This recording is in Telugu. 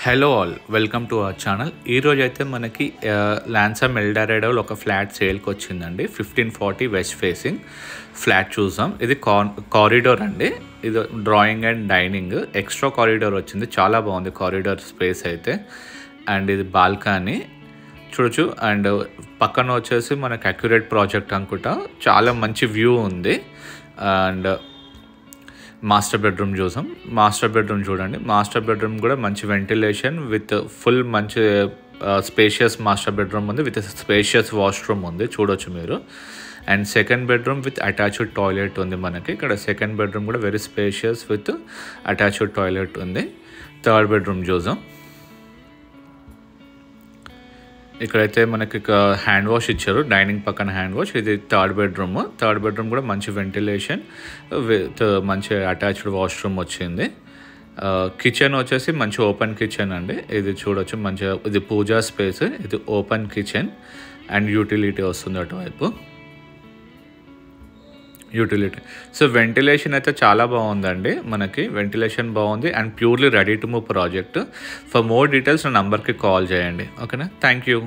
Hello all, welcome to our channel. ఈరోజు అయితే మనకి లాన్సమ్ ఎల్డారెడోలో ఒక ఫ్లాట్ సేల్కి వచ్చిందండి. 1540 వెస్ట్ ఫేసింగ్ ఫ్లాట్ చూసాం. ఇది కారిడోర్ అండి. ఇది drawing and dining extra corridor వచ్చింది. చాలా బాగుంది కారిడోర్ స్పేస్ అయితే. అండ్ ఇది బాల్కనీ చూడొచ్చు. అండ్ పక్కన వచ్చేసి మనకి అక్యురేట్ ప్రాజెక్ట్ అనుకుంటా. చాలా మంచి వ్యూ ఉంది. అండ్ మాస్టర్ బెడ్రూమ్ చూసాం. మాస్టర్ బెడ్రూమ్ చూడండి. మాస్టర్ బెడ్రూమ్ కూడా మంచి వెంటిలేషన్ విత్ ఫుల్ మంచి స్పేషియస్ మాస్టర్ బెడ్రూమ్ ఉంది. విత్ స్పేషియస్ వాష్రూమ్ ఉంది చూడొచ్చు మీరు. And second bedroom with attached toilet ఉంది మనకి. ఇక్కడ సెకండ్ బెడ్రూమ్ కూడా very spacious with attached toilet ఉంది. థర్డ్ బెడ్రూమ్ చూసాం. ఇక్కడైతే మనకి హ్యాండ్ వాష్ ఇచ్చారు. డైనింగ్ పక్కన హ్యాండ్ వాష్. ఇది థర్డ్ బెడ్రూమ్. థర్డ్ బెడ్రూమ్ కూడా మంచి వెంటిలేషన్ విత్ మంచి అటాచ్డ్ వాష్రూమ్ వచ్చింది. కిచెన్ వచ్చేసి మంచి ఓపెన్ కిచెన్ అండి. ఇది చూడొచ్చు మంచిగా. ఇది పూజా స్పేస్. ఇది ఓపెన్ కిచెన్ అండ్ యూటిలిటీ వస్తుంది అటువైపు. యూటిలిటీ. సో వెంటిలేషన్ అయితే చాలా బాగుందండి. మనకి వెంటిలేషన్ బాగుంది and purely ready to move project. For more details నా నంబర్కి కాల్ చేయండి. ఓకేనా? Thank you.